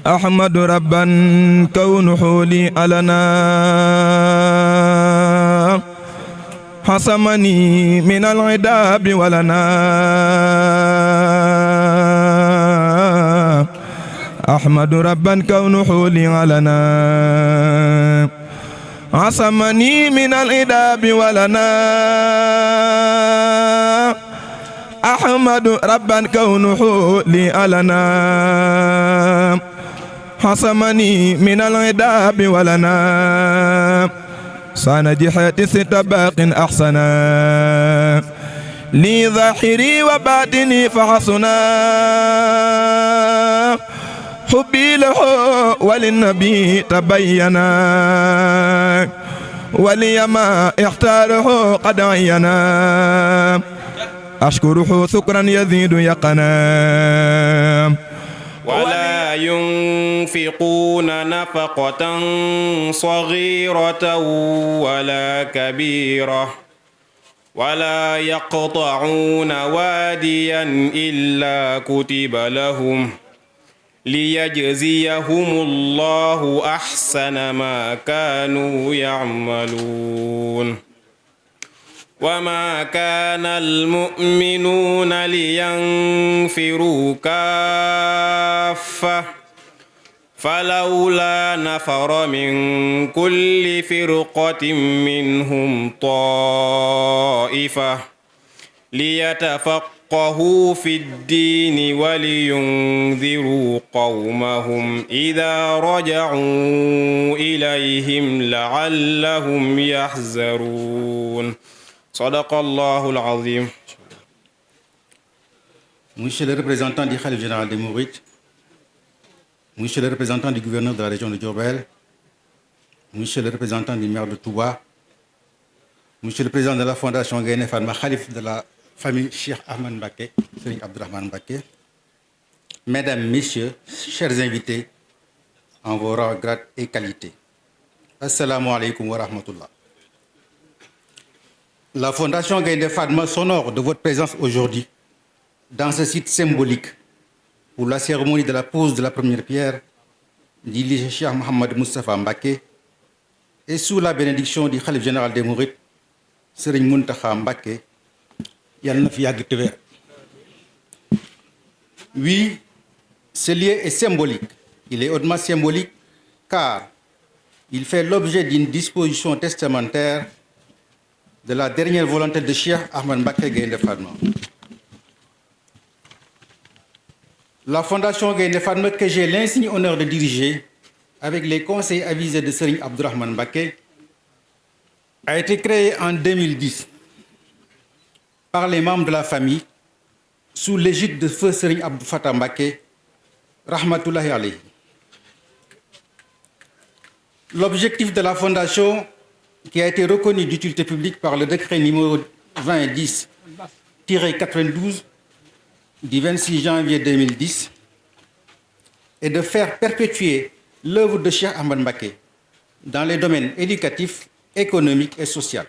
أحمد ربا كونه لي ألنا حسمني من العذاب ولنا أحمد ربا كونه لي ألنا عصمني من العذاب ولنا أحمد ربا كونه لي ألنا حصمني من العذاب ولنا صان جحاتي ست باق أحسنا لي ظاهري وباطني فحسنا حبي له وللنبي تبينا ولي ما اختاره قد عينا أشكره شكرا يزيد يقنا ولا ينفقون نفقة صغيرة ولا كبيرة ولا يقطعون واديا إلا كتب لهم ليجزيهم الله أحسن ما كانوا يعملون وما كان المؤمنون لينفروا كافة فلولا نفر من كل فرقة منهم طائفة ليتفقهوا في الدين ولينذروا قومهم إذا رجعوا إليهم لعلهم يحذرون صدق الله العظيم. Monsieur le représentant du Khalife général des Mourides, Monsieur le représentant du gouverneur de la région de Diourbel, Monsieur le représentant du maire de Touba, Monsieur le président de la fondation Gaïndé Fatma, Khalife de la famille Cheikh Ahmed Mbacké, Serigne Abdourahmane Mbacké, Mesdames, Messieurs, chers invités, en vos rangs, grades et qualités. Assalamu alaikum wa rahmatullah. La fondation Gaïndé Fatma s'honore de votre présence aujourd'hui dans ce site symbolique pour la cérémonie de la pose de la première pierre du lycée Cheikh Mohamed Moustapha Mbacké et sous la bénédiction du Khalife général des Mourides, Serigne Mountakha Mbacké, yàlla na fi yàgg te wér. Oui, ce lieu est symbolique. Il est hautement symbolique car il fait l'objet d'une disposition testamentaire de la dernière volonté de Cheikh Ahmed Mbacké Gaïndé Fatma. La fondation Gaïndé Fatma que j'ai l'insigne honneur de diriger avec les conseils avisés de Serigne Abdourahmane Mbacké a été créée en 2010 par les membres de la famille sous l'égide de feu Serigne Abdou Fatah Mbacké rahmatullahi alayhi. L'objectif de la fondation, qui a été reconnu d'utilité publique par le décret numéro 2010-92 du 26 janvier 2010, est de faire perpétuer l'œuvre de Cheikh Ahmed Mbacké dans les domaines éducatifs, économiques et sociaux.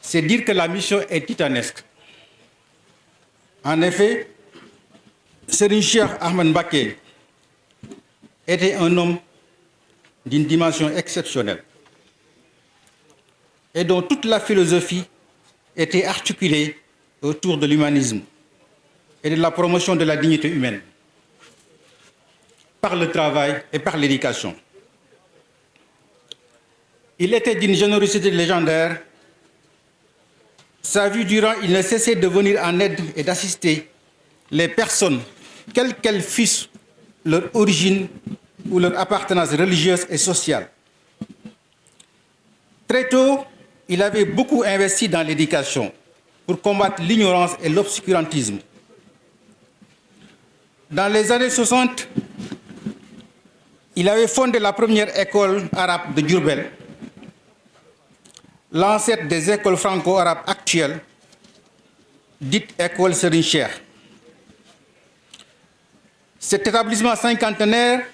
C'est dire que la mission est titanesque. En effet, Serigne Cheikh Ahmed Mbacké était un homme d'une dimension exceptionnelle et dont toute la philosophie était articulée autour de l'humanisme et de la promotion de la dignité humaine par le travail et par l'éducation. Il était d'une générosité légendaire. Sa vie durant, il ne cessait de venir en aide et d'assister les personnes, quelle qu'elles fussent leur origine ou leur appartenance religieuse et sociale. Très tôt, il avait beaucoup investi dans l'éducation pour combattre l'ignorance et l'obscurantisme. Dans les années 60, il avait fondé la première école arabe de Diourbel, l'ancêtre des écoles franco-arabes actuelles, dite école Serigne Cheikh. Cet établissement cinquantenaire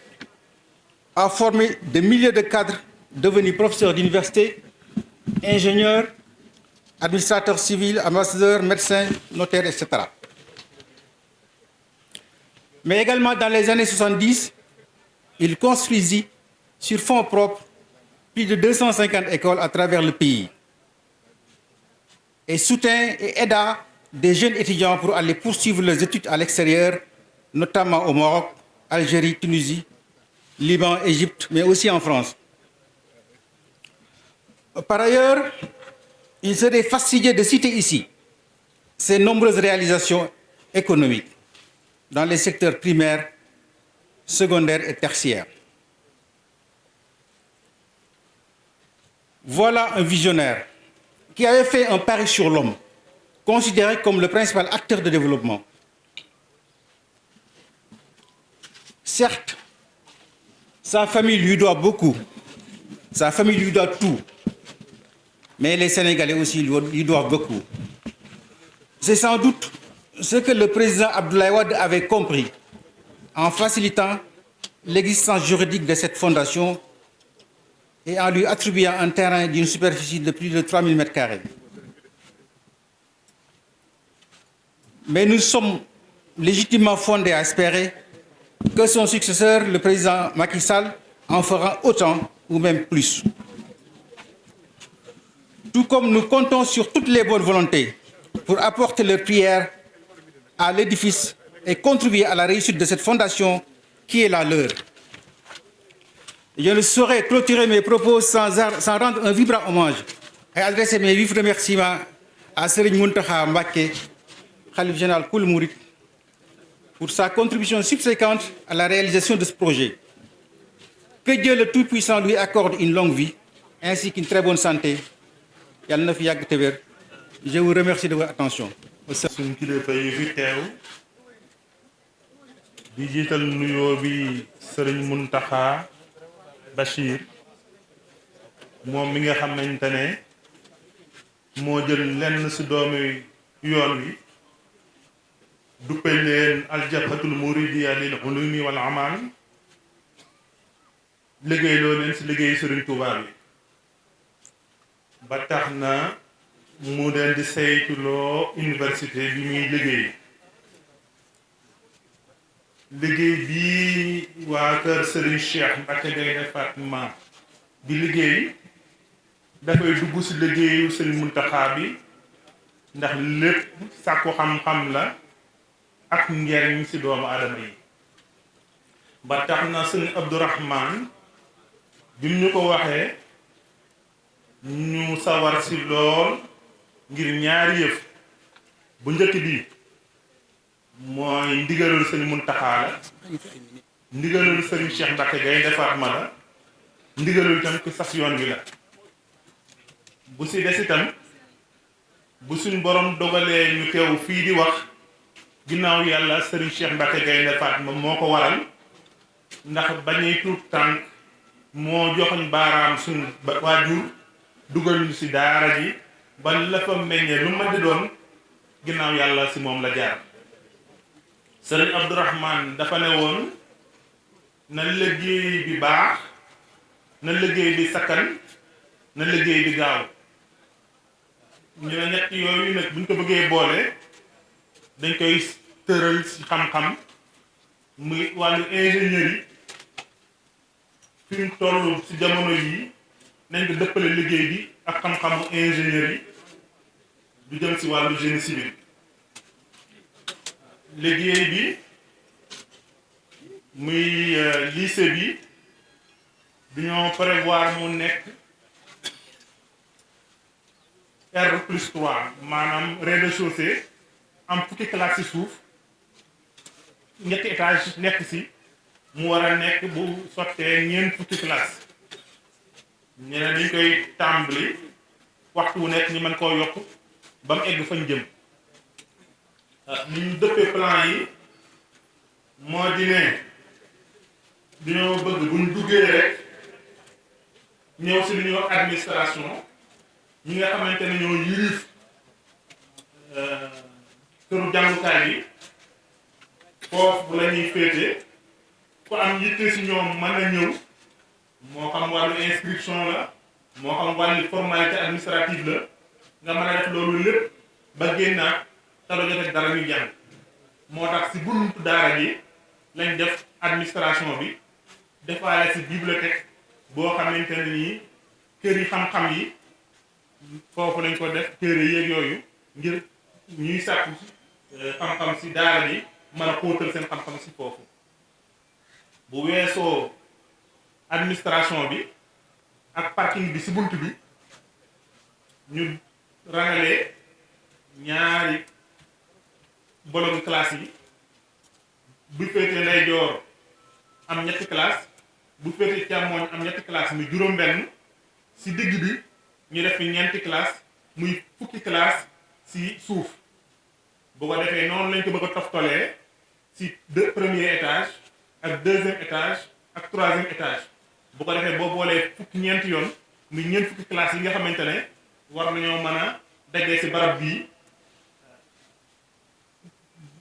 a formé des milliers de cadres devenus professeurs d'université, ingénieurs, administrateurs civils, ambassadeurs, médecins, notaires, etc. Mais également dans les années 70, il construisit sur fonds propres plus de 250 écoles à travers le pays et soutint et aida des jeunes étudiants pour aller poursuivre leurs études à l'extérieur, notamment au Maroc, Algérie, Tunisie, Liban, Égypte, mais aussi en France. Par ailleurs, il serait fastidieux de citer ici ses nombreuses réalisations économiques dans les secteurs primaires, secondaires et tertiaires. Voilà un visionnaire qui avait fait un pari sur l'homme, considéré comme le principal acteur de développement. Certes, sa famille lui doit beaucoup, sa famille lui doit tout, mais les Sénégalais aussi lui doivent beaucoup. C'est sans doute ce que le président Abdoulaye Wade avait compris en facilitant l'existence juridique de cette fondation et en lui attribuant un terrain d'une superficie de plus de 3000 m². Mais nous sommes légitimement fondés à espérer que son successeur, le président Macky Sall, en fera autant ou même plus. Tout comme nous comptons sur toutes les bonnes volontés pour apporter leur prière à l'édifice et contribuer à la réussite de cette fondation qui est la leur. Je ne saurais clôturer mes propos sans rendre un vibrant hommage et adresser mes vifs remerciements à Serigne Mountakha Mbacké, Khalife général Koul Mouride, pour sa contribution subséquente à la réalisation de ce projet. Que Dieu le Tout-Puissant lui accorde une longue vie ainsi qu'une très bonne santé. Yàlla na fi yàgg te wér. Je vous remercie de votre attention. suñu kilifa yi fi teew di jiital nuyoo bi Serigne Mountakha Bachir moom mi nga xamante ne moo jël lenn ci doomi yoon wi duppe leen aljabhatul muridiyya lil ulumi wal amal liggéey loo leen ci liggéey Serigne Touba bi ba tax na mu leen di saytuloo université bi muy liggéey bii waa kër Serigne Cheikh Mbacké Gaïndé Fatma di liggéey dafay dugg ci liggéeyu Serigne Mountakha bi ndax lépp sàkku xam-xam la ak njariñ ci doomu aadama yi ba tax na Serigne Abdourahmane bi ñu ko waxee ñu sawar ci lool ngir ñaari yëf bu njëkk bi mooy ndigalul Serigne Mountakha la ndigalul Serigne Cheikh Mbacké Gaïndé Fatma la ndigalul itam ku sas yoon wi la bu ci des itam bu suñ borom dogalee ñu teew fii di wax ginnaaw yàlla Serigne Cheikh Mbacké Gaïndé Fatma moo ko waral ndax bañuy tuut tànk moo joxoñ baaraam suñ waajur dugal ñu ci daara ji ba la fa meññee lu ma di doon ginnaaw yàlla ci moom la jaar Serigne Abdourahmane dafa ne woon na liggéey bi baax na liggéey bi sakkan na liggéey bi gaaw ñu ne ñett yooyu nag buñ ko bëggee boole dañ koy tëral ci xam-xam muy wàllu ingénierie fi mu toll ci jamono yi nañ ko dëppale liggéey bi ak xam-xamu ingénierie du jëm ci wàllu génie civil liggéey bi muy lycée bi dañoo prévoir mu nekk R+3 maanaam rez-de-chaussée am fukki classe ci suuf ñetti étage nekk ci mu war a nekk bu sottee ñeent fukki classe ñeneen dañ koy tàmbali waxtu wu nekk ñu mën koo yokk ba mu egg fañ jëm ni ñu dëppee plan yi moo di ne dañoo bëgg buñ duggee rek ñëw ci li ñuy wax administration ñi nga xamante ne ñoo yilif këru jàngukaay yi foofu la ñuy féete ku am yitte ci ñoom mën a ñëw moo xam wàllu inscription la moo xam wàllu formalité administrative la nga mën a def loolu lépp ba génnaat te doo jot ak dara ñu jàng moo tax ci buntu daara ji lañ def administration bi defaale ci bibliothèque boo xamante ne nii kër yi xam-xam yi foofu lañ ko def téere yeeg yooyu ngir ñuy sàkku xam-xam ci daara bi mën a xóotal seen xam-xam ci foofu. bu weesoo administration bi ak parking bi ci bunt bi ñu rangalee ñaari bloc classe yi bu féetee ndeyjoor am ñetti classe bu féetee càmmooñ am ñetti classe muy juróom-benn ci digg bi ñu def fi ñeenti classe muy fukki classe ci suuf bu ko defee noonu lañ ko bëgg a toftalee ci premier étage ak deuxième étage ak troisième étage bu ko defee boo boolee fukki ñeenti yoon muy ñeent fukki classe yi nga xamante ne war nañoo mën a dajee ci barab bii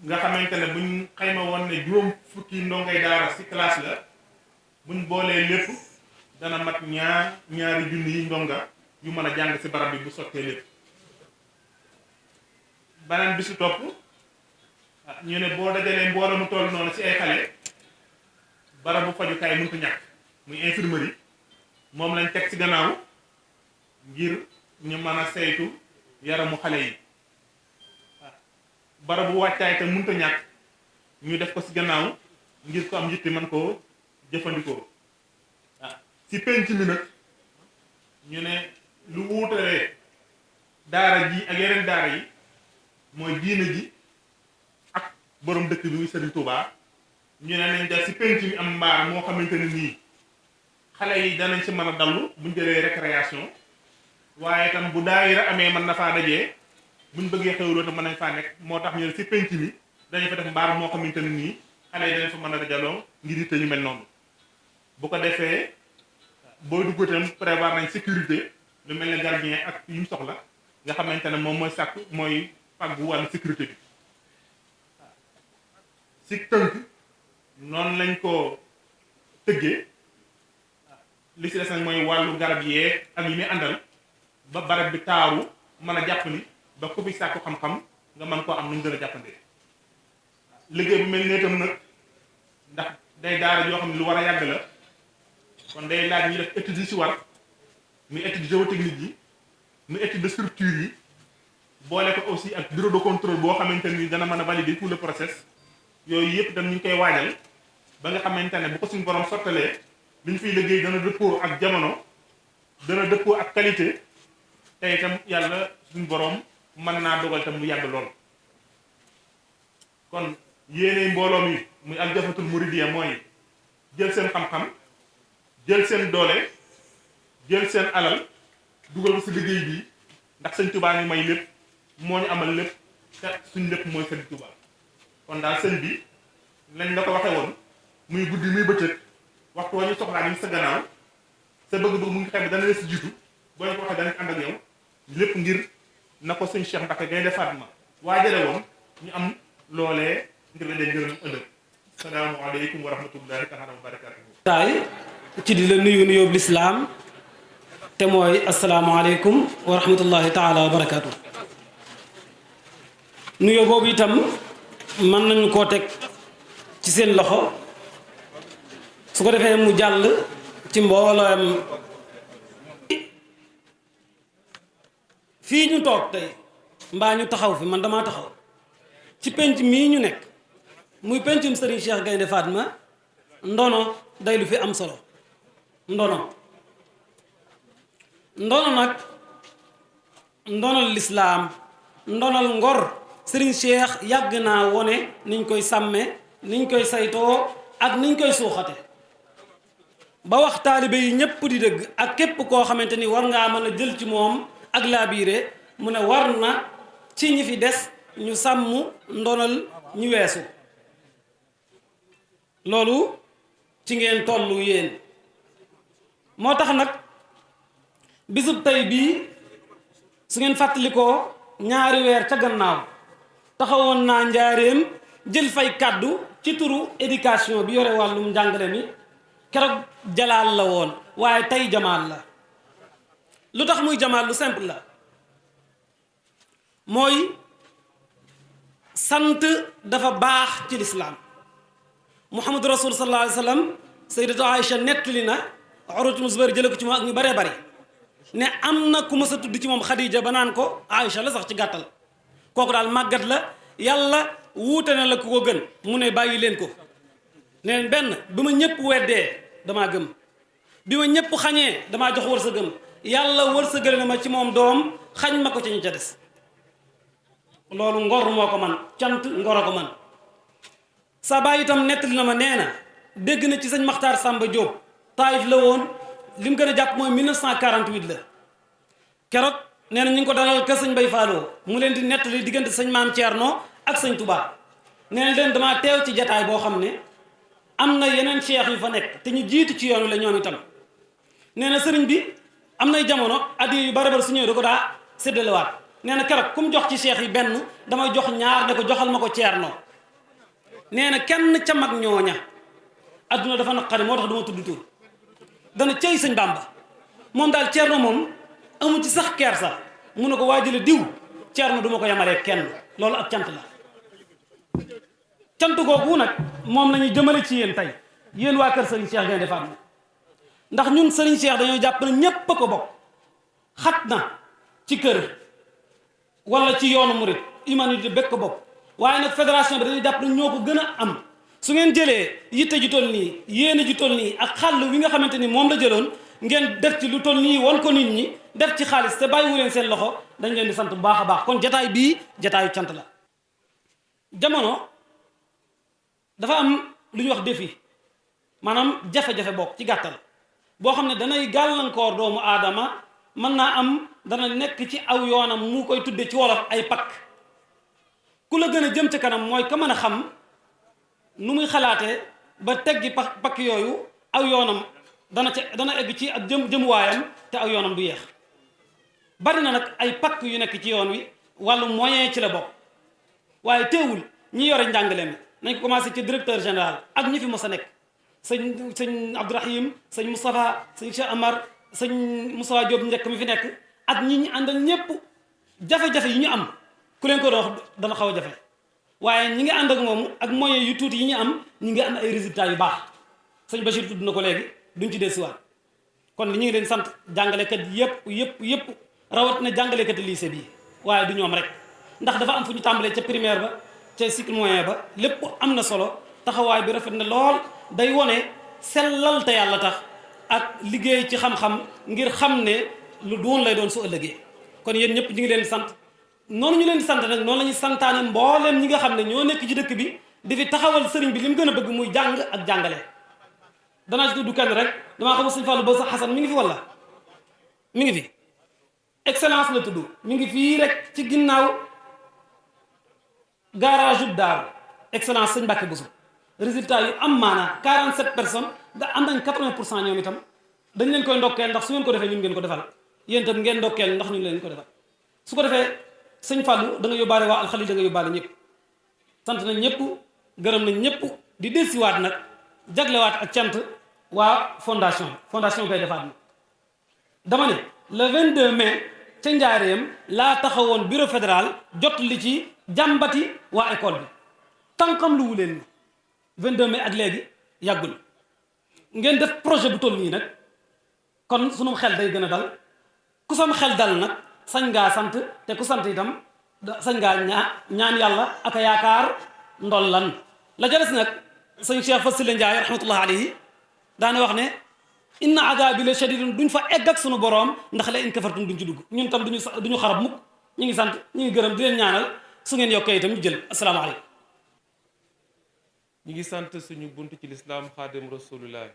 nga xamante ne buñ xayma woon ne juróom fukki ndongay daara ci classe la buñ boolee lépp dana mat ñaari junni yi ndonga yu mën a jàng ci barab bi bu sottee lépp. beneen bi ci topp ñu ne boo dajalee mbooloo mu toll noonu ci ay xale barabu fajukaay mënut a ñàkk muy infirmerie moom lañ teg ci gannaaw ngir ñu mën a saytu yaramu xale yi. barabu wàccaay te mënut a ñàkk ñu def ko ci gannaaw ngir ko am yitte mën koo jëfandikoo. ci penc mi nag ñu ne lu wuutalee daara ji ak yeneen daara yi mooy diine ji ak borom dëkk bi muy Serigne Touba ñu ne nañ def ci penc mi am mbaar moo xamante ne nii xale yi danañ ci mën a dallu buñ jëlee récréation waaye itam bu daayira amee mën na faa dajee buñ bëggee xewloo te mën nañ faa nekk moo tax ñu ne ci penc mi dañu fa def mbaar moo xamante ne nii xale yi danañ fa mën a dajaloo ngir yitte yu mel noonu bu ko defee booy dugg itam prévoir nañ sécurité lu mel ne gardien ak yu mu soxla nga xamante ne moom mooy sàkk mooy fàggu wàllu sécurité bi ci tënk noonu lañ ko tëggee li ci des nag mooy wàllu garab yee ak yi muy àndal ba barab bi taaru mën a jàpp ni ba ku fi sàkku xam-xam nga mën koo am nu mu gën a jàppandee liggéey bu mel ne itam nag ndax day daara yoo xam ne lu war a yàgg la kon day laaj ñu def étude yi ci war muy étude géotechnique yi muy étude de structure yi boole ko aussi ak bureau de contrôle boo xamante ni dana mën a valider tout le process yooyu yëpp tam ñu ngi koy waajal ba nga xamante ne bu ko suñu borom sottalee li ñu fiy liggéey dana dëppoo ak jamono dana dëppoo ak qualité te itam yàlla suñu borom mën naa dogal tam mu yàgg lool. kon yéene mbooloo mi muy aljafatul muridiyya mooy jël seen xam-xam jël seen doole jël seen alal dugal ko ci liggéey bi ndax sëñ Touba ñu may lépp moo ñu amal lépp te suñ lépp mooy sëñ Touba. kon daal sëñ bi lañ la ko waxee woon muy guddi muy bëccëg waxtu wa ñu soxlaa ñu sa gannaaw sa bëgg-bëgg mu ngi xam ne dana la si jiitu boo ñu ko waxee danañ ànd ak yow lépp ngir na ko sëñ Cheikh Mbacké Gaïndé Fatma waajale woon ñu am loolee ngir la dee gërëm ëllëg. salaamaaleykum wa rahmatullahi taala wa barakatuhu. taay ci di la nuyu nuyoo lislaam te mooy asalaamaaleykum wa rahmatullahi taala wa barakatuhu. nuyoo boobu itam mën nañu koo teg ci seen loxo su ko defee mu jàll ci mbooloom fii ñu toog tey mbaa ñu taxaw fi man damaa taxaw ci penc mii ñu nekk muy pencum Serigne Cheikh Gaïndé Fatma ndono day lu fi am solo ndono nag ndonal lislaam ndonal ngor Serigne Cheikh yàgg naa wone niñ koy sàmme niñ koy saytoo ak niñ koy suuxate ba wax taalibe yi ñépp di dëgg ak képp koo xamante ni war ngaa mën a jël ci moom ak laabiire mu ne war na ci ñi fi des ñu sàmm ndonal ñu weesu loolu ci ngeen tollu yéen moo tax nag bisub tey bii su ngeen fàttalikoo ñaari weer ca gannaaw taxawoon naa njaareem jël fay kàddu ci turu éducation bi yore wàllum njàngale mi keroog jalaal la woon waaye tey jamaal la lu tax muy jamaal lu simple la mooy sant dafa baax ci lislaam Muhammadu Rasul sallallahu alayhi wa sallam sayyidatu Aïcha nettali na Urwatu ibn Zubayr jële ko ci moom ak ñu baree bari ne am na ku mës a tudd ci moom Xadija ba naan ko Aïcha la sax ci gàttal kooku daal màggat la yàlla wuute na la ku ko gën mu ne bàyyi leen ko neen benn bi ma ñëpp weddee damaa gëm bi ma ñëpp xañee damaa jox wërsëgëm yàlla wërsëgal na ma ci moom doom xañ ma ko ci ñu ca des loolu ngor moo ko man cant ngor a ko man sa baay itam nettali na ma nee na dégg na ci sëñ Maxtaar Samba Diop Taïf la woon li mu gën a jàpp mooy 1948 la keroog nee na ñu ngi ko dalal kër sëñ Bay Falloo mu leen di nettali diggante sëñ Maam Thierno ak sëñ Touba nee na leen damaa teew ci jataay boo xam ne am na yeneen cheikh yu fa nekk te ñu jiitu ci yoonu la ñoom itam nee na sëriñ bi am nay jamono addiya yu bari bari su ñëwee da ko daa séddalewaat nee na keroog ku mu jox ci cheikh yi benn damay jox ñaar ne ko joxal ma ko Thierno nee na kenn ca mag ñooña adduna dafa naqari moo tax du ma tudd tur dana cëy sëñ Bàmba moom daal Thierno moom amu ci sax kersa mu ne ko waajale diw Thierno du ma ko yemalee kenn loolu ak cant la cant googu nag moom la ñuy jëmale ci yéen tey yéen waa kër Serigne Cheikh Gaïndé Fatma ndax ñun Serigne Cheikh dañoo jàpp ne ñépp a ko bokk xat na ci kër wala ci yoonu murit humanité bekk ko bokk waaye nag fédération bi dañuy jàpp ne ñoo ko gën a am su ngeen jëlee yitte ju toll nii yéene ju toll nii ak xàll wi nga xamante ni moom la jëloon ngeen def ci lu toll nii won ko nit ñi def ci xaalis te bàyyiwu leen seen loxo dañ leen di sant bu baax a baax kon jataay bii jataayu cant la jamono dafa am lu ñuy wax défi maanaam jafe-jafe bokk ci gàttal boo xam ne danay gàllankoor doomu aadama mën naa am dana nekk ci aw yoonam mu koy tudde ci wolof ay pakk ku la gën a jëm ca kanam mooy ka mën a xam nu muy xalaatee ba teggi pakk yooyu aw yoonam dana egg ci ak jëmuwaayam te aw yoonam du yeex bari na nag ay pakk yu nekk ci yoon wi wàllu moyen ci la bokk waaye teewul ñi yore njàngale mi nañ ko commencé ci directeur général ak ñi fi mos a nekk sëñ Abdourahim sëñ Moustapha sëñ Cheikh Amar sëñ Moustapha Diop njëkk mi fi nekk ak ñi ñu àndal ñépp jafe-jafe yi ñu am ku leen ko doon wax dana xaw a jafe waaye ñi ngi ànd ak moom ak moyens yu tuuti yi ñu am ñi ngi am ay résultats yu baax sëñ Bachir tudd na ko léegi duñ ci dellusiwaat kon li ñu ngi leen sant jàngalekat yépp rawat na jàngalekat lycée bi waaye du ñoom rek ndax dafa am fu ñu tàmbalee ca primaire ba ca cycle moyen ba lépp am na solo taxawaay bi rafet na lool day wone sellal te yàlla tax ak liggéey ci xam-xam ngir xam ne lu doon lay doon su ëllëgee kon yéen ñëpp ñu ngi leen di sant noonu ñu leen di sant nag noonu la ñuy santaane mbooleem ñi nga xam ne ñoo nekk ci dëkk bi di fi taxawal sëriñ bi li mu gën a bëgg muy jàng ak jàngale danaa ci tudd kenn rek damaa xam sëñ Fallou ba sax Xasan mi ngi fi walla mi ngi fi excellence la tudd mi ngi fii rek ci ginnaaw garage ub daaru excellence sëñ Mbàkke Busu résultat yu am maanaa 47 personnes da am nañ 80% ñoom itam dañ leen koy ndokkeel ndax su ngeen ko defee ñun ngeen ko defal yéen itam ngeen ndokkeel ndax ñun leen ko defal su ko defee sëñ Fallou da nga yóbbaale waa alxalil da nga yóbbaale ñëpp sant nañ ñëpp gërëm nañ ñëpp di delsiwaat nag jaglewaat ak cant waa fondation Gaïndé Fatma dama ne le 22 mai ca njaareem laa taxawoon bureau fédéral jot li ci jàmbati waa école bi tànkam lu wu leen 22 mai ak léegi yàggul ngeen def projet bu toll nii nag kon sunu xel day gën a dal ku sam xel dal nag sañ ngaa sant te ku sant itam sañ ngaa ñaan yàlla ak a yaakaar ndollan la ca des nag sëñ Cheikh Fassila Ndiaye rahmatullah alayhi daane wax ne inna adabi la shadidun duñ fa egg ak sunu boroom ndax la in kafartum duñ ci dugg ñun tam duñu xarab mukk ñu ngi sant ñu ngi gërëm di leen ñaanal su ngeen yokkee itam ñu jël asalaamaaleykum ñi ngi sant suñu bunt ci lislaam xaadim rasulullah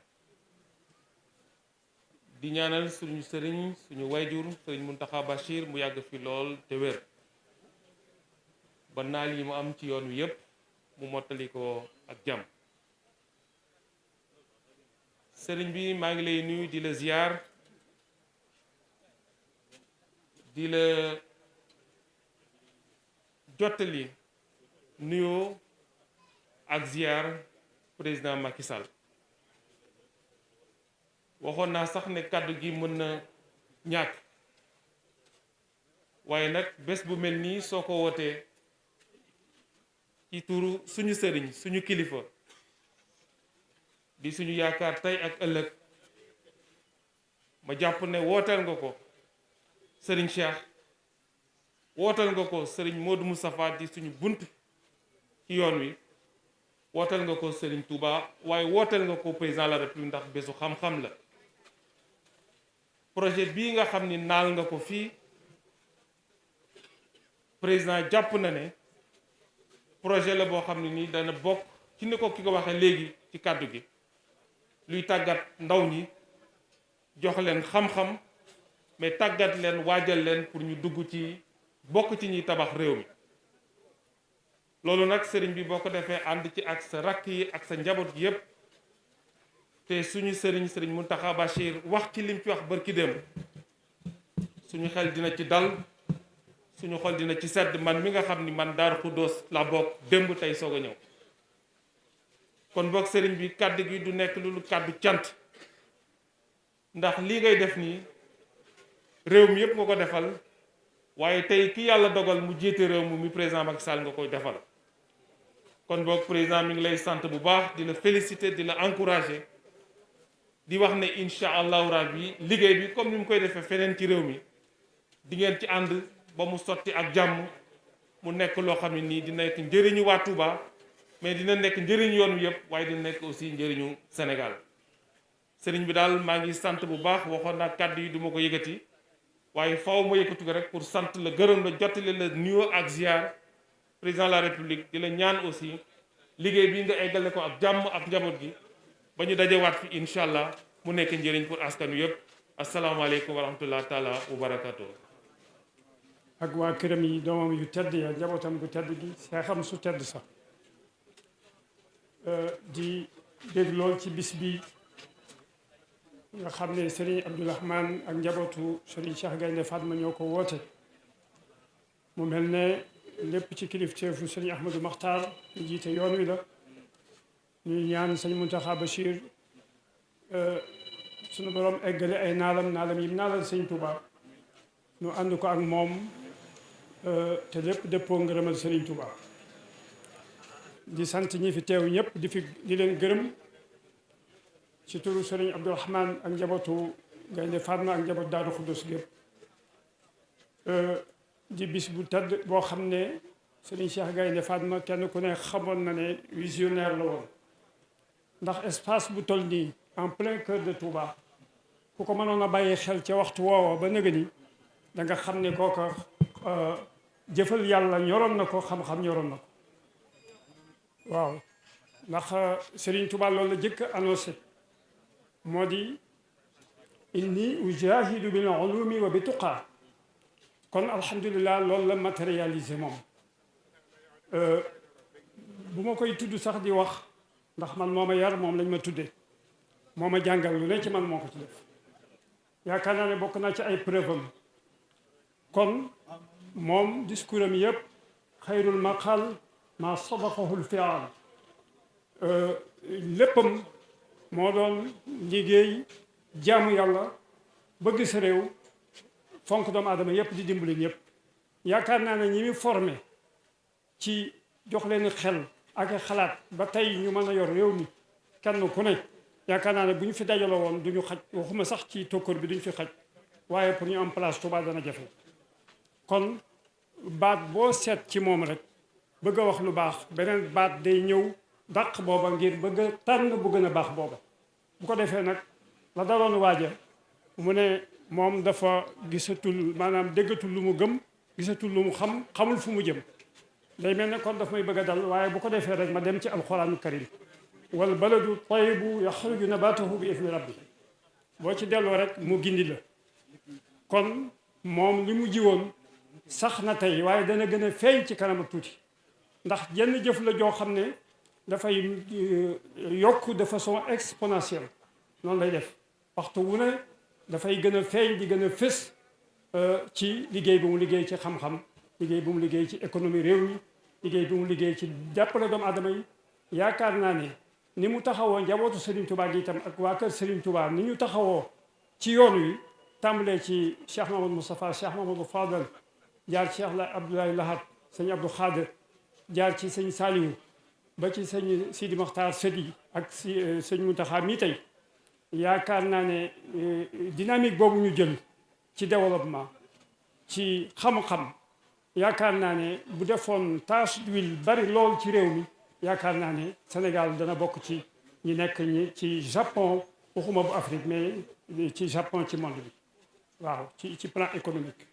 di ñaanal suñu sëriñ suñu wayjur sëriñ Muntaxa Bachir mu yàgg fi lool te wér ba naal yi mu am ci yoon wi yépp mu mottali ko ak jàmm sëriñ bi maa ngi lay nuyu di la ziyaar di la jottali nuyoo ak ziyaar président Macky Sall waxoon naa sax ne kàddu gi mën na ñàkk waaye nag bés bu mel nii soo ko wootee ci turu suñu sëriñ suñu kilifa di suñu yaakaar tey ak ëllëg ma jàpp ne wooteel nga ko Serigne Cheikh wooteel nga ko Serigne Modou Moustapha di suñu bunt ci yoon wi wooteel nga ko Serigne Touba waaye wooteel nga ko président de la République ndax bésu xam-xam la projet bii nga xam ni naal nga ko fii président jàpp na ne projet la boo xam ne nii dana bokk ci ni ko ki ko waxee léegi ci kàddu gi luy tàggat ndaw ñi jox leen xam-xam mais tàggat leen waajal leen pour ñu dugg ci bokk ci ñuy tabax réew mi loolu nag sëriñ bi boo ko defee ànd ci ak sa rakk yi ak sa njaboot gi yépp te suñu sëriñ Mountakha Bachir wax ci lim ci wax bërki démb suñu xel dina ci dal suñu xol dina ci sedd man mi nga xam ni man Daaru Xuddoos la bokk démb tey soog a ñëw kon boog sëriñ bi kàddu gi du nekk lu kàddu cant ndax lii ngay def nii réew mi yépp nga ko defal waaye tey ki yàlla dogal mu jiite réew mi président Macky Sall nga koy defal kon boog président mi ngi lay sant bu baax di la féliciter di la encourager di wax ne incha allahu rabbi liggéey bi comme ni mu koy defee feneen ci réew mi di ngeen ci ànd ba mu sotti ak jàmm mu nekk loo xam ne nii dina nekk njëriñu waa Touba mais dina nekk njëriñu yoon wi yëpp waaye dina nekk aussi njëriñu Sénégal sëriñ bi daal maa ngi sant bu baax waxoon naa kàddu yi du ma ko yëkkati waaye faw ma yëkkati ko rek pour sant la gërëm la jottali la nuyoo ak ziar président de la république di la ñaan aussi liggéey bi nga eggale ko ak jàmm ak njaboot gi ba ñu dajewaat fi incha allah mu nekk njëriñ pour askan wi yëpp asalaamaaleykum wa rahmatullah taala wa barakatuh ak waa këram yi doomam yu tedd ya njabootam gu tedd gi seexam su tedd sax di dégg lool ci bis bi nga xam ne Serigne Abdourahmane ak njabootu Serigne Cheikh Gaynde Fatma ñoo ko woote mu mel ne lépp ci kilifteefu Serigne Ahmadou Makhtar ñu jiite yoon wi la ñuy ñaan Serigne Mountakha Bachir sunu borom eggale ay naalam yim naalal Serigne Touba nu ànd ko ak moom te lépp dëppoo ngërëmal Serigne Touba di sant ñi fi teew ñëpp di leen gërëm ci turu Serigne Abdourahmane ak njabootu Gaynde Fatma ak njabootu Daaru Xuddoos gépp di bis bu tedd boo xam ne Serigne Cheikh Gaynde Fatma kenn ku ne xamoon na ne visionnaire la woon ndax espace bu toll nii en plein cœur de Touba ku ko mënoon a bàyyi xel ca waxtu woowa ba nëga ni da nga xam ne kooka jëfal yàlla ñoroon na ko xam-xam ñoroon na ko waaw ndax Serigne Touba loolu la jëkk annoncé moo di inni ujahidu bil ulumi wa bi tuqaa kon alhamdulilah loolu la matérialisé moom bu ma koy tudd sax di wax ndax man moo ma yar moom lañ ma tuddee moo ma jàngal lu ne ci man moo ko ci def yaakaar naa ne bokk naa ci ay preuve am kon moom discours am yëpp xayrul maqal ma sadaqahul fi'al léppam moo doon liggéey jaamu yàlla bëgg sa réew fonk doomu aadama yëpp di dimbali ñëpp yaakaar naa ne ñi mu formé ci jox leen xel ak xalaat ba tey ñu mën a yor réew mi kenn ku ne yaakaar naa ne bu ñu fi dajaloo woon du ñu xaj waxuma sax ci tokkoor bi duñu fi xaj waaye pour ñu am place Touba dana jafe kon baat boo seet ci moom rek bëgg a wax lu baax beneen baat day ñëw dàq booba ngir bëgg a tànn bu gën a baax booba bu ko defee nag la daloon waaja mu ne moom dafa gisatul maanaam déggatul lu mu gëm gisatul lu mu xamul fu mu jëm day mel ne kon daf may bëgg a dal waaye bu ko defee rek ma dem ci alxuraanu karim wal baladu tayyibu yaxruju nabatahu bi idni rabbi boo ci delloo rek mu gindi la kon moom li mu jiwoon sax na tey waaye dana gën a feeñ ci kanam tuuti ndax jenn jëf la joo xam ne dafay yokk de façon exponentielle noonu lay def waxtu wu ne dafay gën a feeñ di gën a fës ci liggéey bu mu liggéey ci xam-xam liggéey bu mu liggéey ci économie réew mi liggéey bu mu liggéey ci jàppale doomu aadama yi yaakaar naa ne ni mu taxawoo njabootu Serigne Touba gi itam ak waa kër Serigne Touba ni ñu taxawoo ci yoon wi tàmbalee ci Cheikh Mamadou Moustapha Cheikh Mamadou Fadal jaar Cheikh Abdoulaye Lahad sëñ Abdou Khader jaar ci sëñ Saliou ba ci sëñ Sidi Mokhtar Sedi ak si sëñ Mountakha mii tey yaakaar naa ne dynamique boobu ñu jël ci développement ci xam-xam yaakaar naa ne bu defoon tache d'huile bari lool ci réew mi yaakaar naa ne Sénégal dana bokk ci ñi nekk ñi ci Japon waxuma bu Afrique mais ci Japon ci monde bi waaw ci plan économique.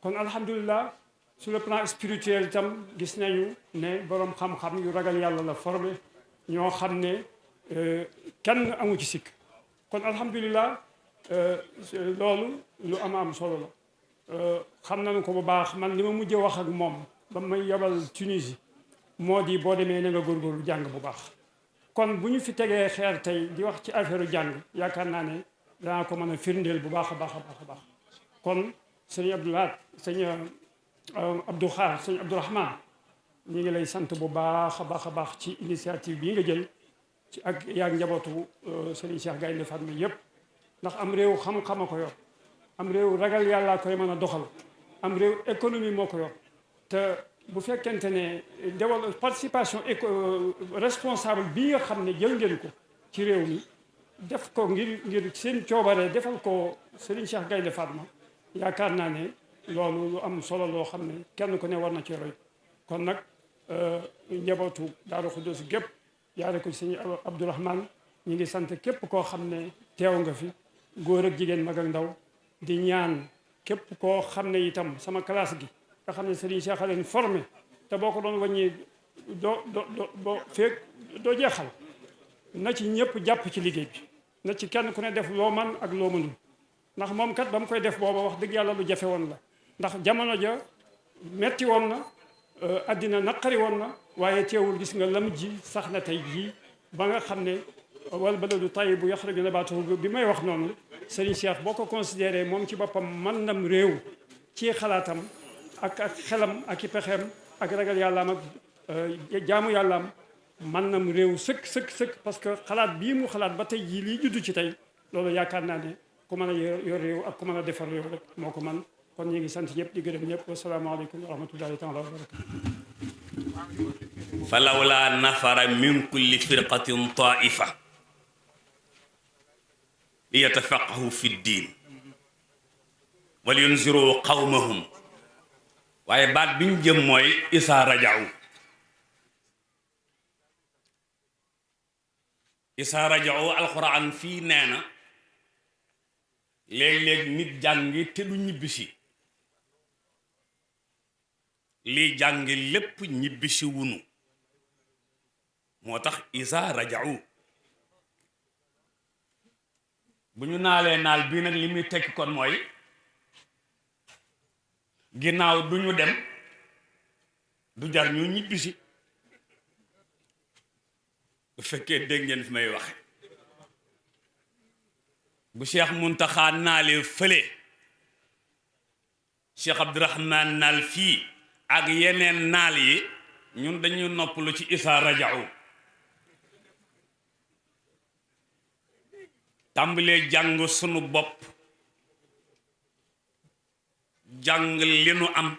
kon alhamdulilah sur le plan spirituel itam gis nañu ne borom xam-xam yu ragal yàlla la formé ñoo xam ne kenn amu ci sikk. kon alhamdulilah loolu lu am solo la xam nañu ko bu baax man li ma mujjee wax ak moom ba may yebal Tunisie moo di boo demee na nga góorgóorlu jàng bu baax. kon bu ñu fi tegee xeer tey di wax ci affaire jàng yaakaar naa ne danaa ko mën a firndeel bu baax a baax a baax kon sëñ Abdoulaye sëñ Abdou Khar sëñ Abdourahman ñu ngi lay sant bu baax a baax ci initiative bii nga jël ci ak yaag njabootu sëriñ Cheikh Gaynde Fatma yëpp ndax am réew xam-xama ko yor am réew ragal yàllaa koy mën a doxal am réew économie moo ko yor te bu fekkente ne participation responsable bii nga xam ne jël ngeen ko ci réew mi def ko ngir seen coobare defal ko sëriñ Cheikh Gaynde Fatma yaakaar naa ne loolu lu am solo loo xam ne kenn ku ne war na ci roy kon nag njabootu Daaru Xudoos gépp yaare ko sëñ Abdourahman ñi ngi sant képp koo xam ne teew nga fi góor ak jigéen mag ak ndaw di ñaan képp koo xam ne itam sama classe gi nga xam ne Serigne Cheikh a leen formé te boo ko doon wàññi doo jeexal na ci ñëpp jàpp ci liggéey bi na ci kenn ku ne def loo man ak loo mënul ndax moom kat ba mu koy def booba wax dëgg yàlla lu jafe woon la ndax jamono ja metti woon na addina naqari woon na waaye teewul gis nga lam ji sax na tey jii ba nga xam ne wal baladu tayyibu yaxruju nabaatuhu bi may wax noonu Serigne Cheikh boo ko considéré moom ci boppam man nam réew ci xalaatam ak xelam ak i pexeem ak ragal yàllaam ak jaamu yàllaam man nam réew sëkk parce que xalaat bii mu xalaat ba tey jii liy juddu ci tey loolu yaakaar naa ne ku mën a yor réew ak ku mën a defar réew rek moo ko man kon ñu ngi sant ñëpp di gërëm ñëpp wasalaamaaleykum wa rahmatullahi taala wa barakatu falawla nafara min kulli firqatin taifa li yatafaqahu fi ddin wal yunziru qawmahum waaye baat bi ñu jëm mooy isa raja'u alquran fii nee na léeg-léeg nit jàngi te du ñibbisi lii jàngi lépp ñibbisi wunu moo tax isa raja'u bu ñu naalee naal bii nag li muy tekki kon mooy ginnaaw du ñu dem du jar ñu ñibbisi bu fekkee dégg ngeen fi may waxe bu Cheikh Muntaxa naalee fële Cheikh Abdourahman naal fii ak yeneen naal yi ñun dañu noppalu ci isa raja'u tàmbalee jàng sunu bopp jàng li nu am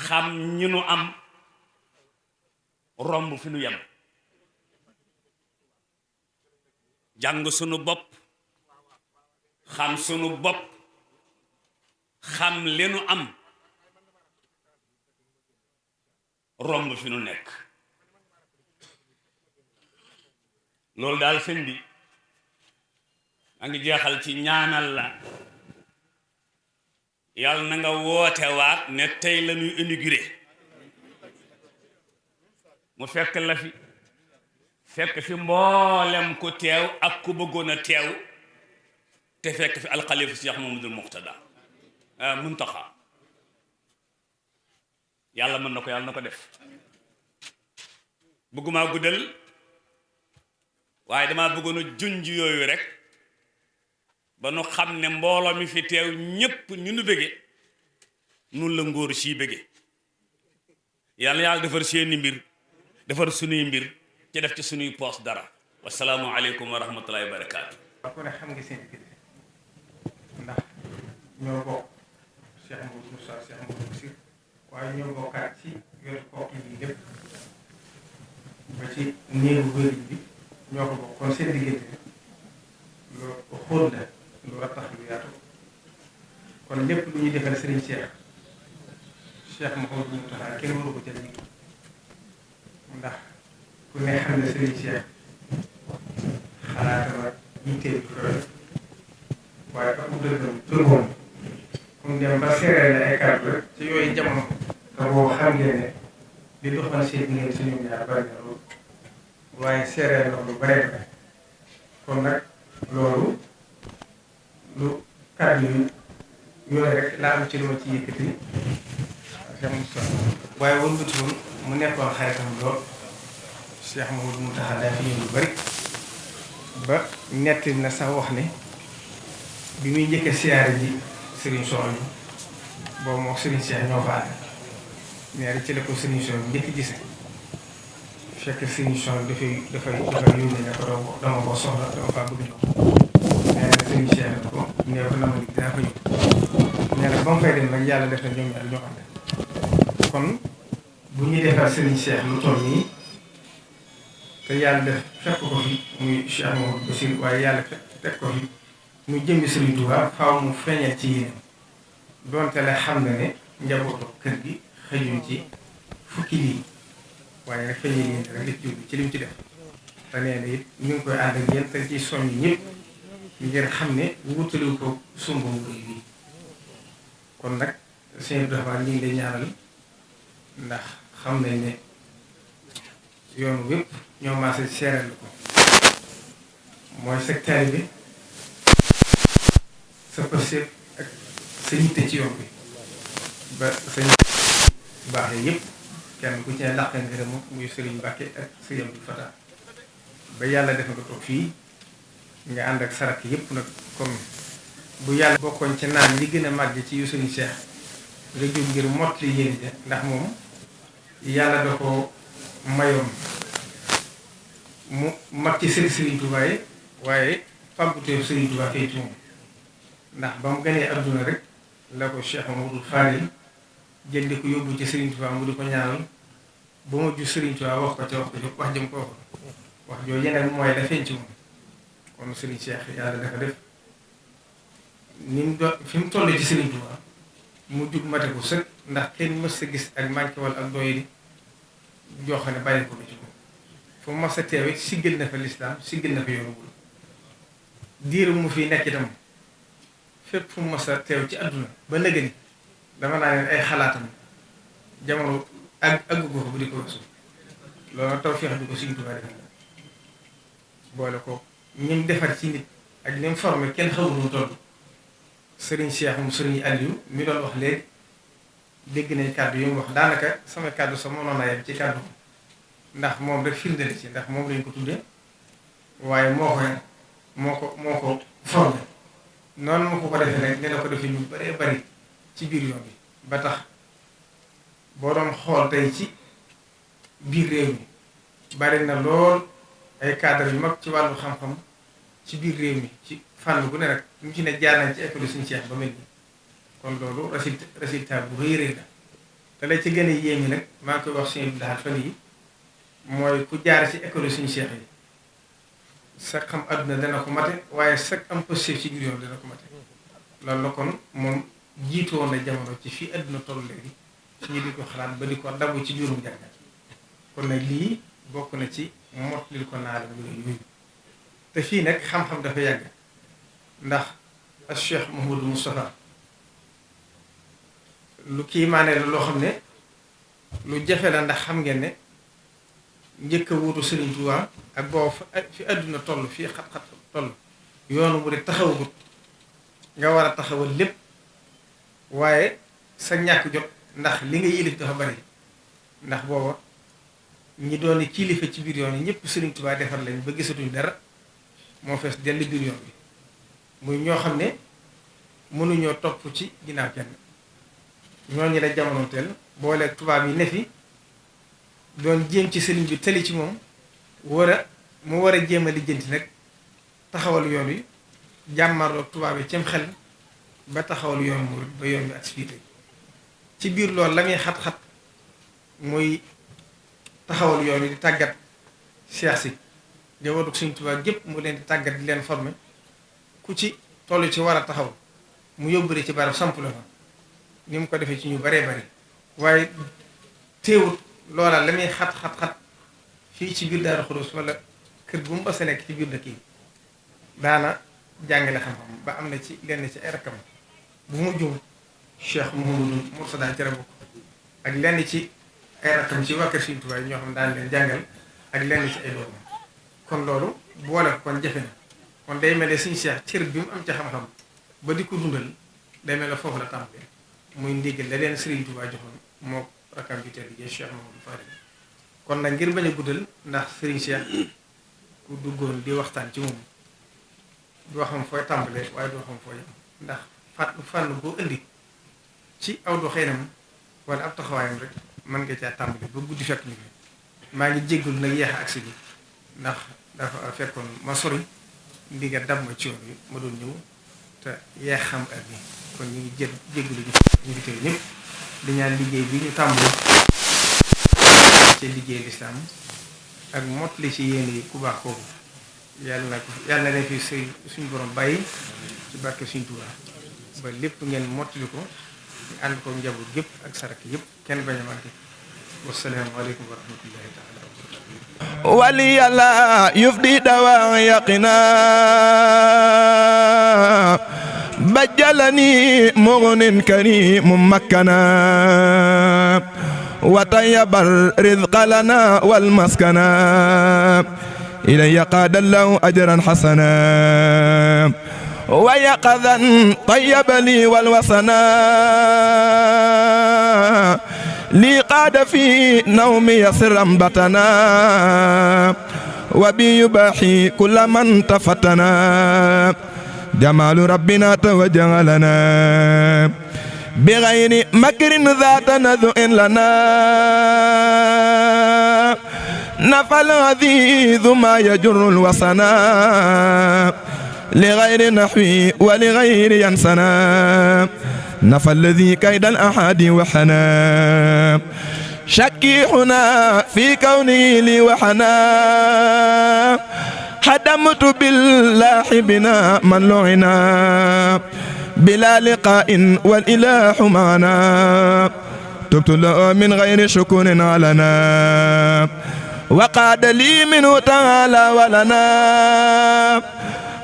xam ñi nu am romb fi nu yem jàng sunu bopp xam sunu bopp xam li nu am romb fi nu nekk loolu daal sëñ bi a ngi jeexal ci ñaanal la yàlla na nga woote waat ne tey la ñuy inauguré mu fekk la fi fekk fi mboolem ku teew ak ku bëggoon a teew te fekk fi alxalifa Cheikh Mamadul Muqtada Muntaxa yàlla mën na ko yàlla na ko def bëgguma guddal waaye damaa bëggoon a junj yooyu rek ba nu xam ne mbooloo mi fi teew ñépp ñu nu bëgge nun la ngóor sii bëgge yàlla yàlla defar seeni mbir defar sunuy mbir ci def ci sunuy poos dara wasalaamu aleykum wa rahmatullahi wa barakaatu. waaw ku ne xam nga seen diggante ndax ñoo bokk Cheikh Moussa Cheikh Moussa Sir waaye ñoo bokkaat ci wetu kooku yi lépp ba ci néegu bëri bi ñoo ko bokk kon seen diggante lu xóot la lu rattax lu yaatu kon lépp lu ñuy defal Serigne Cheikh Mouhamadou Mountakha kenn waru ko ca jiitu ndax ku ne xam ne Serigne Cheikh xalaatam ak yittee bi ko waaye ak dëggam turboom comme dem ba seeree la ay kàddu rek ci yooyu jamono te boobu xam ngeen ne li doxoon seen diggante si ñoom ñaar bari na loolu waaye seeree na lu bare bare kon nag loolu lu kàddu yi yooyu rek laa am ci lu ma ci yëkkati Cheikh Moussa waaye wëlbatiwoon mu nekkoon xaritam lool Cheikh Mouhamadou Mountakha daa fi ñëw lu bari ba netti na sax wax ne bi muy njëkk a siyaare ji Serigne Sow boobu moom Serigne Cheikh ñoo fa ànd ñaari ci la ko Serigne Sow njëkk gise fekk Serigne Sow dafay yónnee ne ko dama ko soxla dama faa bëgg ñëw nee na Serigne Cheikh ko nee ko na ma dinaa fa ñëw nee na ba mu fay dem nag yàlla def na ñoom ñaar ñoo ànd kon bu ñuy defar Serigne Cheikh lu toll nii te yàlla def fekk ko fi muy Cheikh Mouhamadou Bassir waaye yàlla fekk ko fi muy jëmmi Serigne Touba faaw mu feeñal ci yéen donte la xam na ne njabootu kër gi xëjuñ ci fukki lii waaye nag feeñal yéen rek li ci jublu ci li mu ci def te nee na it ñu ngi koy ànd ak yéen te ci soññ ñëpp ngir xam ne wutaliw ko sumb wu rëy bi kon nag sëñ Abdourahmane ñu ngi lay ñaanal ndax xam nañ ne yoon wépp ñoo maase seeral ko mooy secteur bi sa pëstéef ak sa yitte ci yoon bi ba sa baax yëpp kenn ku ci ne làq ngërëm muy Serigne Mbacke ak Serigne Abdou Fatah ba yàlla def nga toog fii nga ànd ak sarak yëpp nag comme bu yàlla bokkoon ci naan li gën a màgg ci yu Serigne Cheikh nga jóg ngir mottali yéen ja ndax moom yàlla da ko mayoon mu mag ci Serigne Touba yi waaye fàggutee Serigne Touba fay ci moom ndax ba mu gënee adduna rek la ko Cheikh Mamadou Fadil jël di ko yóbbu ci Serigne Touba mu di ko ñaanal ba ma ju Serigne Touba wax ko ca wax jëm ko wax jooju yeneen mooy la feeñ ci moom kon Serigne Cheikh yàlla dafa def ni mu doon fi mu toll ci Serigne Touba mu jug mate ko sëkk ndax kenn mës sa gis ak manqué wala ak doy di joo xam ne bàyyi ko ci moom fu mu mas a teewit siggal na fa lislaam siggal na fa yoonu bul diiru mu fi nekk itam fépp fu mu mas a teew ci àdduna ba nëgë ni dama naa leen ay xalaatam jamono àggu ko bu di ko weesu loolu taw feex bi ko Serigne Touba defal boole ko ñim defar ci nit ak ñim formé kenn xamul nu toll Serigne Cheikh mu Serigne Aliou mi doon wax léegi dégg nañ kàddu yi mu wax daanaka sama kàddu sa mënoon naa yem ci kàddu ndax moom rek firndeel ci ndax moom lañ ko tuddee waaye moo ko formé noonu ma ko defee rek ne la ko defee ñu bëree bëri ci biir yoon bi ba tax boo doon xool tey ci biir réew mi bari na lool ay cadre yu mag ci wàllu xam-xam ci biir réew mi ci fànn bu ne rek ñu ci ne jaar nañ ci école Serigne Cheikh ba mel ni kon loolu résultat bu rëy rëy la te la ci gën a yéemi nag maa ngi koy wax Serigne Abdou Lahad fan yi mooy ku jaar ci école Serigne Cheikh yi sa xam adduna dana ko mate waaye sa am positif ci biir yoon dana ko mate loolu la kon moom jiitu woon na jamono ci fii adduna toll léegi ci ñu di ko xalaat ba di ko dabu ci juróom jàng kon nag lii bokk na ci mot lil ko naa la yooyu te fii nag xam-xam dafa yàgg ndax ak Cheikh Mouhamadou Moustapha lu kii maanee la loo xam ne lu jafe la ndax xam ngeen ne njëkk a wuutu Serigne Touba ak boobu fi àdduna toll fii xat-xat toll yoonu mu de taxawagut nga war a taxawal lépp waaye sa ñàkk jot ndax li nga yilif dafa bari ndax booba ñi doon kilifa ci biir yoon yi ñëpp Serigne Touba defar lañ ba gisatuñ dara moo fees dell biir yoon bi muy ñoo xam ne mënuñoo topp ci ginnaaw kenn ñooñu la jamono teel booleeg tubaab yi ne fi doon jéem ci sëriñ bi tali ci moom mu war a jéem a lijjanti nag taxawal yoon wi jàmmarloog tubaab yi cim xel ba taxawal yoon mu ba yoon bi ak ci biir loolu la muy xat-xat muy taxawal yoon wi di tàggat Cheikh si njabootu Sëriñ Tuubaa gépp mu leen di tàggat di leen former ku ci toll ci war a taxaw mu yóbbule ci barab samp la fa ni mu ko defee ci ñu baree bari waaye teewut loola la muy xat fii ci biir Daaru Xudoos wala kër bu mu bës a nekk ci biir dëkk yi daana jàngale xam-xam ba am na ci lenn ci ay rakkam bu mu jum Cheikh Mouhamadou Mourtada ci la bokk ak lenn ci ay rakkam ci waa kër Sëriñ Tuubaa ñoo xam daan leen jàngal ak lenn ci ay doomam kon loolu boole ko kon jafe na kon day mel ne Sëriñ Cheikh cër bi mu am ca xam-xam ba di ko dundal day mel ne foofu la tàmbalee muy ndigal la leen Sëriñ Tuubaa joxoon moo rakkam bi tedd ji Cheikh Mouhamadou Fadil kon nag ngir bañ a guddal ndax Sëriñ Cheikh ku duggoon di waxtaan ci moom doo xam fooy tàmbalee waaye doo xam fooy yem ndax fànn boo indi ci aw doxinam wala ab taxawaayam rek mën nga caa tàmbali ba guddi fekk ñu maa ngi jéggul nag yeex ak si bi ndax dafa fekkoon ma sori ndi nga dab ma ci yoon bi ma doon ñëw te yeex xam ak bi kon ñu ngi jéggulu ñu ngi tëdd ñëpp di ñaan liggéey bi ñu tàmbali ci liggéey lislaam ak mottali ci yéen yi ku baax kooku yàlla na leen fi suñu borom bàyyi ci barke Sëriñ Tuubaa ba lépp ngeen mottali ko ñu ànd ko njaboot gépp ak sarak yëpp kenn bañ a manqué wassalaamu aleykum wa rahmatullahi taala wa barakatuh ولي لا يفدي دواء يقنا بجلني مغن كريم مكنا وطيب الرزق لنا والمسكنا إلي قاد الله أجرا حسنا ويقظا طيب لي والوسنا لي قاد في نومي سرا بتنا وبي يباحي كل من تفتنا جمال ربنا توجه لنا بغير مكر ذات نذء لنا نفى العزيز ما يجر الوصنا لغير نحوي ولغير ينسنا نفى الذي كيد الأحد وحنا شكيحنا في كوني لي وحنا حدمت بالله بنا من لعنا بلا لقاء والإله معنا تبت له من غير شكر علنا وقاد لي منه تعالى ولنا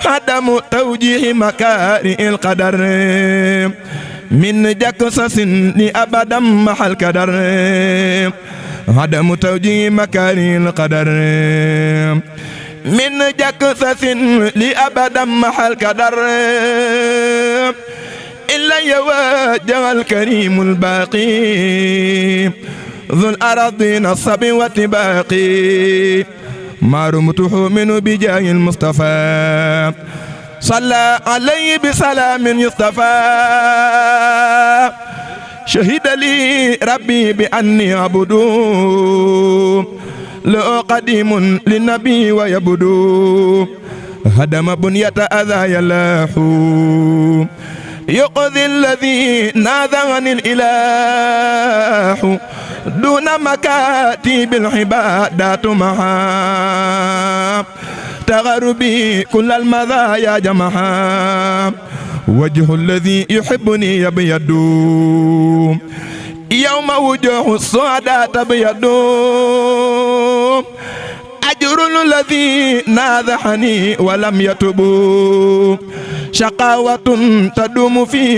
عدم توجيه مكارئ القدر من جكسس لأبدا محل كدر عدم توجيه مكارئ القدر من جكسس لأبدا محل كدر إلا يواجه الكريم الباقي ذو الأراضين الصب والتباقي ما رمته منه بجاه المصطفى صلى عليه بسلام يصطفى شهد لي ربي بأني عبدو لو قديم للنبي ويبدو هدم بنية أذى يلاح يقضي الذي ناذعني الإله دون مكاتب العبادات معا تغربي كل المذايا جمعا وجه الذي يحبني يبيض يوم وجوه السعداء تبيض أجر الذي ناذحني ولم يتب شقاوة تدوم في